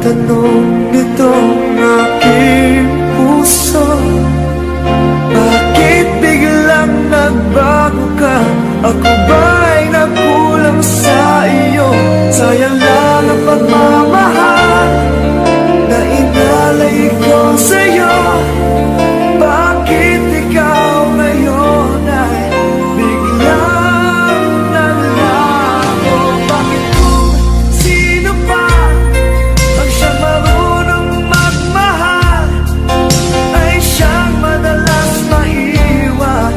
tanong nitong aking puso, bakit biglang nagbago ka? Ako ba'y nagkulang sa iyo? Sayang lang ang pagmamahal na inalay ko sa'yo. Bakit ikaw ngayon ay biglang naglaho? Bakit kung sino pa ang siyang marunong magmahal ay siyang madalas maiwan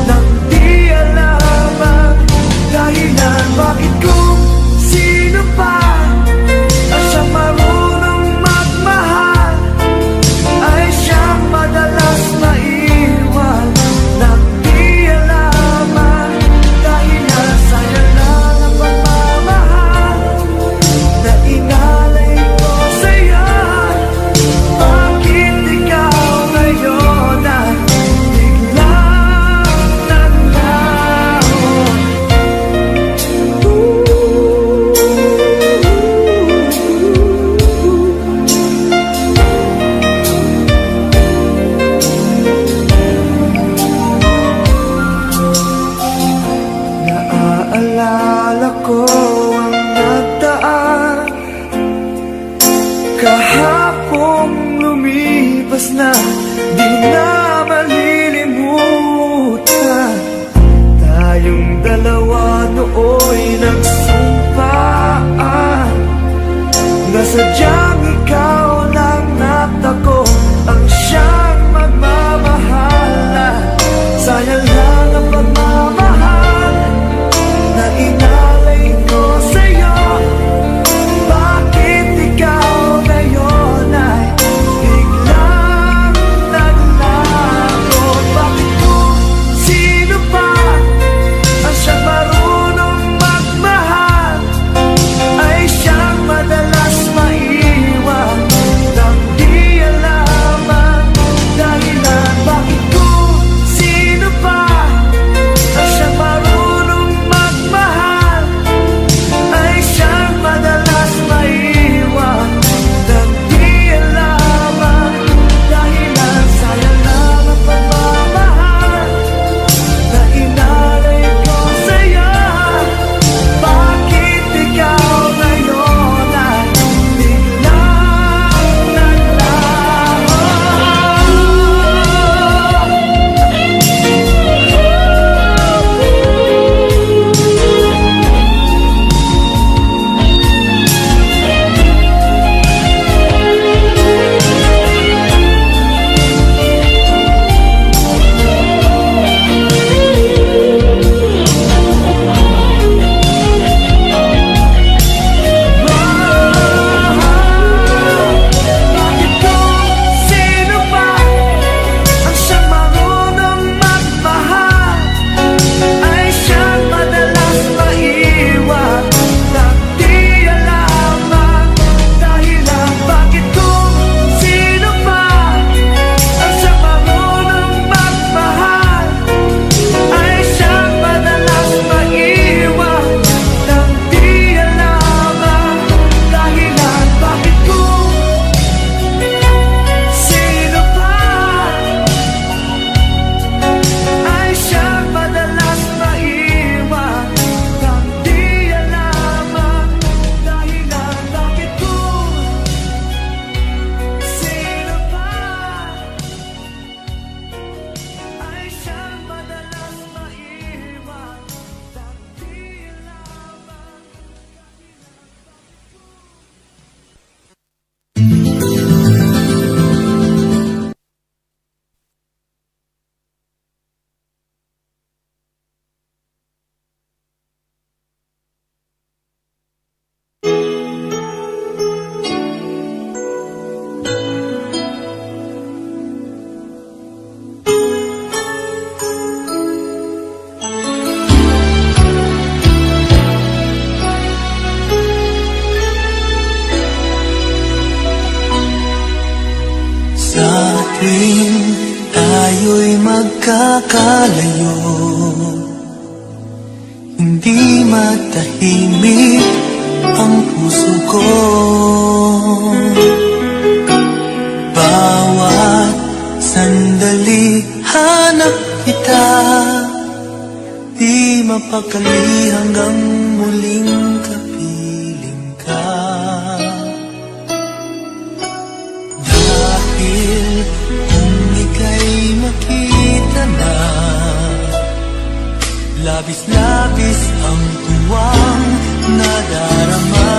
nang di alam ang dahilan? Bakit kung sino pa ang siyang marunong magmahal ay siyang madalas maiwan nang di alam ang dahilan? Sayang lang ang pagmamahal na inalay ko sa'yo. Bakit ikaw ngayon ay biglang naglaho? Naaalala ko ang nagdaan, kahapong lumipas na, di na malilimutan. Tayong dalawa nooy nagsumpaan na sadyang ikaw lang natako ang siyang magmamahalan. Sayang lang ang pagmamahal na inalay ko sa'yo. Bakit ikaw ngayon ay biglang naglaho? Bakit kung sino pa ang siyang marunong magmahal ay siyang madalas maiwan nang di alam ang dahilan? Bakit kung sino pa ang siyang marunong magmahal ay siyang madalas maiwan nang di alam ang dahilan? Sayang lang ang pagmamahal na inalay ko sa'yo. Bakit ikaw ngayon ay biglang naglaho? Bakit kung sino pa ang siyang marunong magmahal ay siyang madalas maiwan nang di alam ang dahilan? Bakit kung sino pa ang siyang marunong magmahal ay siyang madalas maiwan nang di alam ang dahilan? Bakit kung sino pa ay siyang madalas maiwan nang di alam ang dahilan? Bakit kung sino pa ay siyang madalas maiwan nang di alam ang Sa tuwing tayo'y magkakalayo, hindi matahimik ang puso ko. Bawat sandali hanap kita, di mapakali hanggang muling kapiling ka. Dahil kung ika'y makita na, labis-labis ang tuwang nadarama.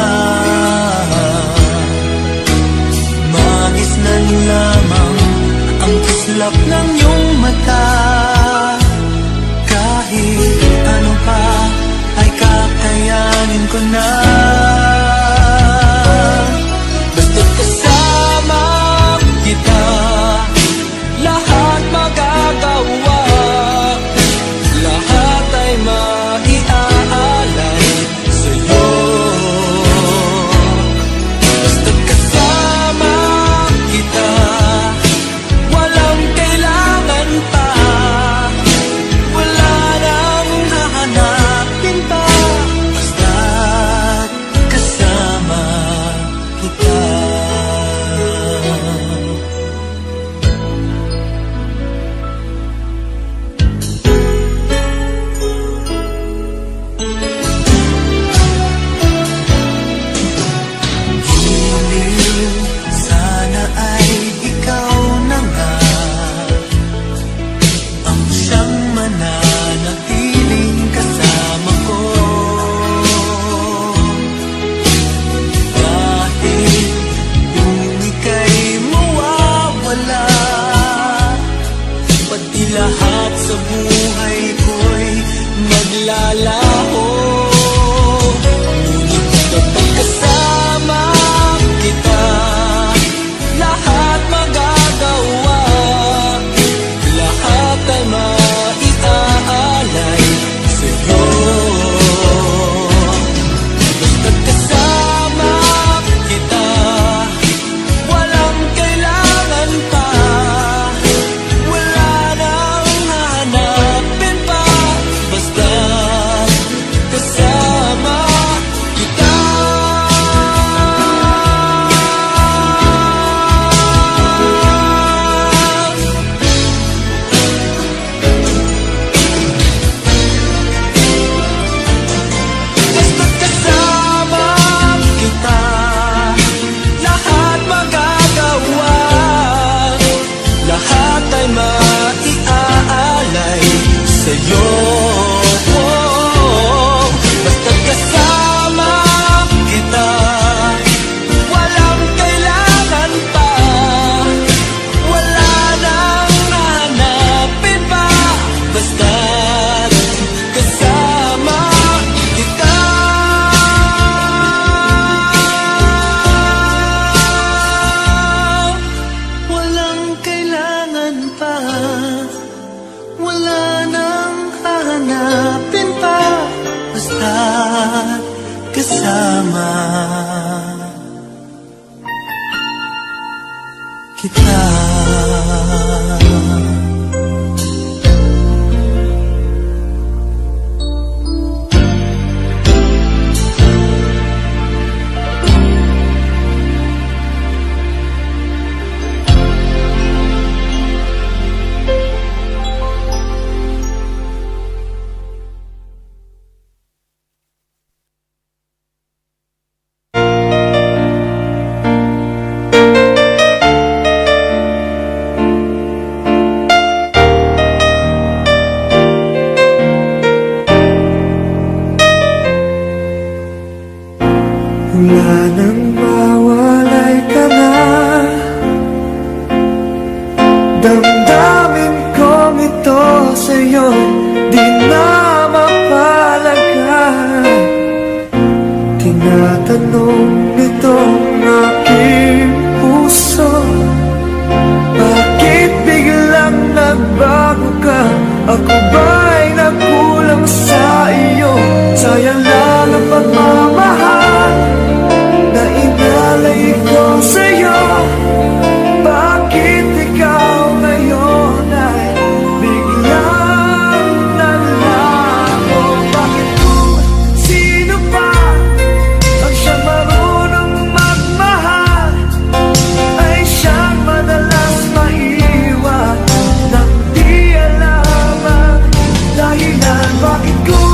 Magis na lamang ang kislap ng iyong mata. Kahit ano pa ay kakayanin ko na. Basta't kasama kita, lahat magagawa. Lahat ay maiaalay sa'yo. Basta't kasama kita, walang kailangan pa. Wala nang hahanapin pa. Basta't kasama kita. Giliw, sana ay ikaw na nga ang siyang mananatiling kasama ko. Kahit kung ika'y mawawala, pati lahat sa buhay ko'y maglalaho. Ngunit kapag kasama kita, lahat magagawa. Lahat ay maiaalay sa'yo. Basta't kasama kita, walang kailangan pa. Wala nang hahanapin pa. Basta't kasama kita. Basta't kasama kita, lahat magagawa. Lahat ay maiaalay sa'yo. Basta't kasama kita, walang kailangan pa. Wala nang hahanapin pa. Basta't kasama kita. Walang kailangan pa. Wala nang hahanapin pa. Basta't kasama kita. Wala nang mawalay ka na. Damdamin kong ito sa'yo, di na mapalagay. Tinatanong nitong aking puso, bakit biglang nagbago ka? Ako ba'y nagkulang sa iyo? Sayang lang ang pagmamahal na inalay ko sa'yo. Bakit ikaw ngayon ay biglang nalago? Bakit kung sino pa ang siyang Bakit ko